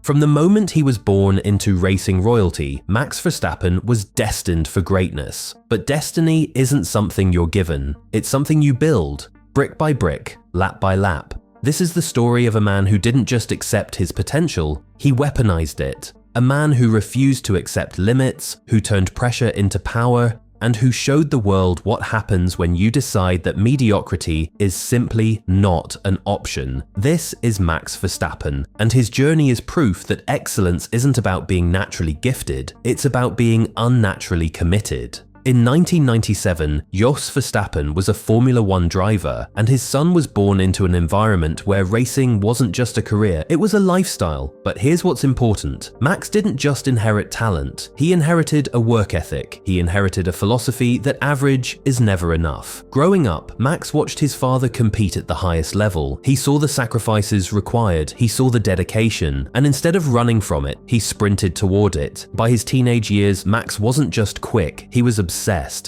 From the moment he was born into racing royalty, Max Verstappen was destined for greatness. But destiny isn't something you're given. It's something you build, brick by brick, lap by lap. This is the story of a man who didn't just accept his potential, he weaponized it. A man who refused to accept limits, who turned pressure into power, and who showed the world what happens when you decide that mediocrity is simply not an option. This is Max Verstappen, and his journey is proof that excellence isn't about being naturally gifted, it's about being unnaturally committed. In 1997, Jos Verstappen was a Formula One driver, and his son was born into an environment where racing wasn't just a career, it was a lifestyle. But here's what's important. Max didn't just inherit talent, he inherited a work ethic. He inherited a philosophy that average is never enough. Growing up, Max watched his father compete at the highest level. He saw the sacrifices required, he saw the dedication, and instead of running from it, he sprinted toward it. By his teenage years, Max wasn't just quick, he was obsessed,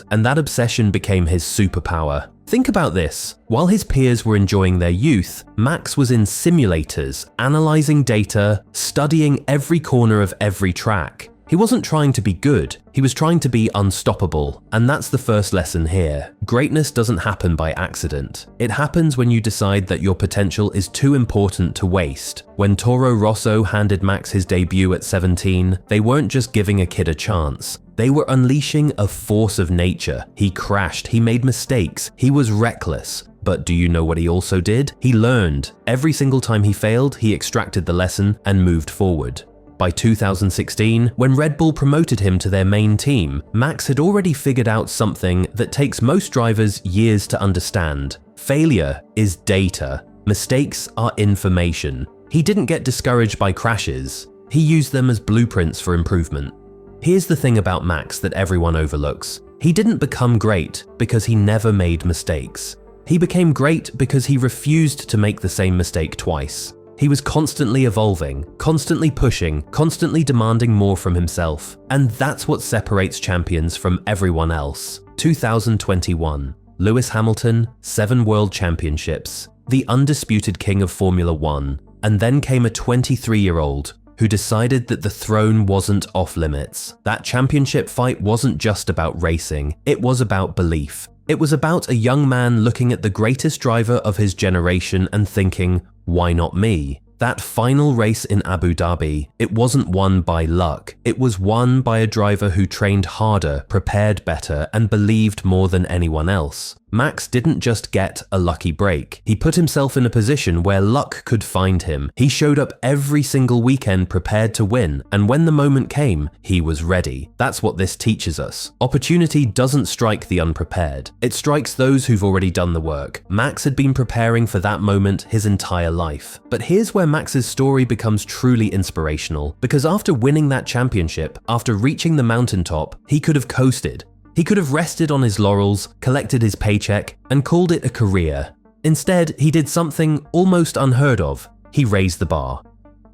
and that obsession became his superpower. Think about this. While his peers were enjoying their youth, Max was in simulators, analyzing data, studying every corner of every track. He wasn't trying to be good, he was trying to be unstoppable, and that's the first lesson here. Greatness doesn't happen by accident. It happens when you decide that your potential is too important to waste. When Toro Rosso handed Max his debut at 17, they weren't just giving a kid a chance. They were unleashing a force of nature. He crashed, he made mistakes, he was reckless. But do you know what he also did? He learned. Every single time he failed, he extracted the lesson and moved forward. By 2016, when Red Bull promoted him to their main team, Max had already figured out something that takes most drivers years to understand. Failure is data. Mistakes are information. He didn't get discouraged by crashes. He used them as blueprints for improvement. Here's the thing about Max that everyone overlooks. He didn't become great because he never made mistakes. He became great because he refused to make the same mistake twice. He was constantly evolving, constantly pushing, constantly demanding more from himself. And that's what separates champions from everyone else. 2021. Lewis Hamilton, 7 world championships, the undisputed king of Formula One. And then came a 23-year-old who decided that the throne wasn't off limits. That championship fight wasn't just about racing, it was about belief. It was about a young man looking at the greatest driver of his generation and thinking, why not me? That final race in Abu Dhabi, it wasn't won by luck. It was won by a driver who trained harder, prepared better, and believed more than anyone else. Max didn't just get a lucky break. He put himself in a position where luck could find him. He showed up every single weekend prepared to win, and when the moment came, he was ready. That's what this teaches us. Opportunity doesn't strike the unprepared. It strikes those who've already done the work. Max had been preparing for that moment his entire life. But here's where Max's story becomes truly inspirational, because after winning that championship, after reaching the mountaintop, he could have coasted. He could have rested on his laurels, collected his paycheck, and called it a career. Instead, he did something almost unheard of. He raised the bar.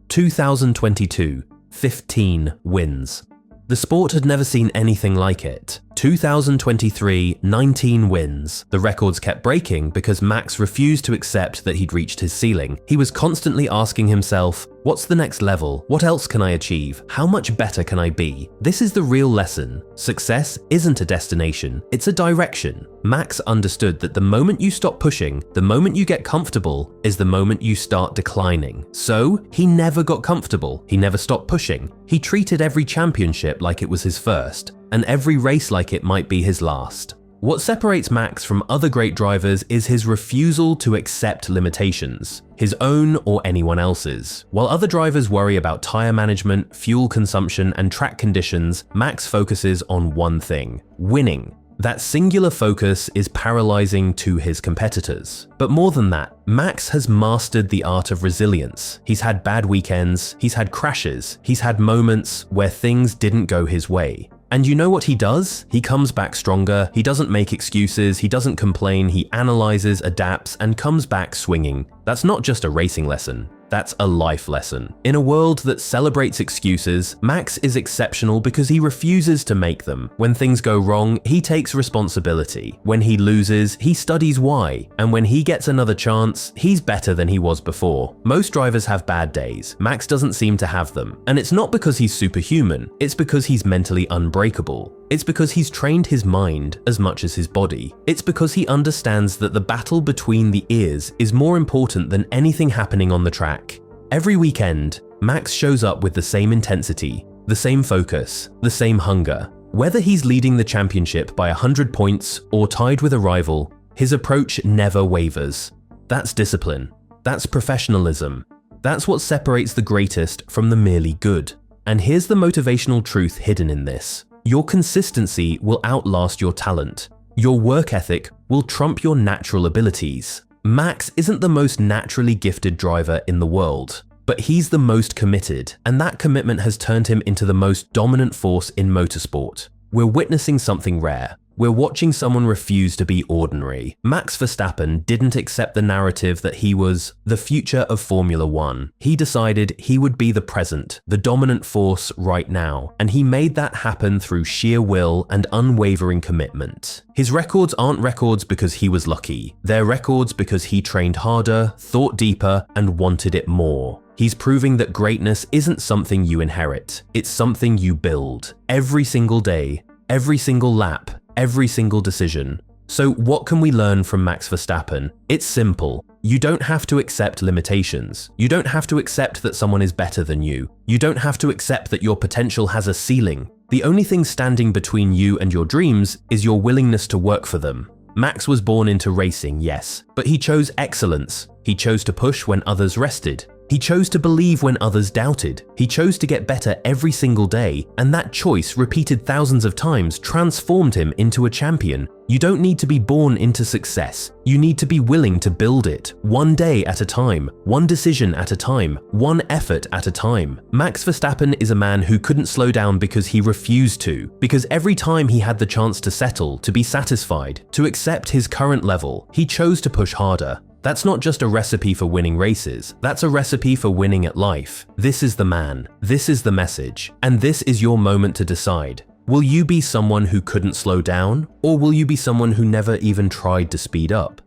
2022, 15 wins. The sport had never seen anything like it. 2023, 19 wins. The records kept breaking because Max refused to accept that he'd reached his ceiling. He was constantly asking himself, what's the next level? What else can I achieve? How much better can I be? This is the real lesson. Success isn't a destination, it's a direction. Max understood that the moment you stop pushing, the moment you get comfortable, is the moment you start declining. So, he never got comfortable. He never stopped pushing. He treated every championship like it was his first, and every race like it might be his last. What separates Max from other great drivers is his refusal to accept limitations, his own or anyone else's. While other drivers worry about tire management, fuel consumption, and track conditions, Max focuses on one thing: winning. That singular focus is paralyzing to his competitors. But more than that, Max has mastered the art of resilience. He's had bad weekends, he's had crashes, he's had moments where things didn't go his way. And you know what he does? He comes back stronger, he doesn't make excuses, he doesn't complain, he analyzes, adapts, and comes back swinging. That's not just a racing lesson. That's a life lesson. In a world that celebrates excuses, Max is exceptional because he refuses to make them. When things go wrong, he takes responsibility. When he loses, he studies why. And when he gets another chance, he's better than he was before. Most drivers have bad days. Max doesn't seem to have them. And it's not because he's superhuman, it's because he's mentally unbreakable. It's because he's trained his mind as much as his body. It's because he understands that the battle between the ears is more important than anything happening on the track. Every weekend, Max shows up with the same intensity, the same focus, the same hunger. Whether he's leading the championship by 100 points or tied with a rival, his approach never wavers. That's discipline. That's professionalism. That's what separates the greatest from the merely good. And here's the motivational truth hidden in this. Your consistency will outlast your talent. Your work ethic will trump your natural abilities. Max isn't the most naturally gifted driver in the world, but he's the most committed, and that commitment has turned him into the most dominant force in motorsport. We're witnessing something rare. We're watching someone refuse to be ordinary. Max Verstappen didn't accept the narrative that he was the future of Formula One. He decided he would be the present, the dominant force right now, and he made that happen through sheer will and unwavering commitment. His records aren't records because he was lucky. They're records because he trained harder, thought deeper, and wanted it more. He's proving that greatness isn't something you inherit. It's something you build. Every single day, every single lap, every single decision. So what can we learn from Max Verstappen? It's simple. You don't have to accept limitations. You don't have to accept that someone is better than you. You don't have to accept that your potential has a ceiling. The only thing standing between you and your dreams is your willingness to work for them. Max was born into racing, yes, but he chose excellence. He chose to push when others rested. He chose to believe when others doubted. He chose to get better every single day, and that choice, repeated thousands of times, transformed him into a champion. You don't need to be born into success. You need to be willing to build it, one day at a time, one decision at a time, one effort at a time. Max Verstappen is a man who couldn't slow down because he refused to, because every time he had the chance to settle, to be satisfied, to accept his current level, he chose to push harder. That's not just a recipe for winning races, that's a recipe for winning at life. This is the man, this is the message, and this is your moment to decide. Will you be someone who couldn't slow down, or will you be someone who never even tried to speed up?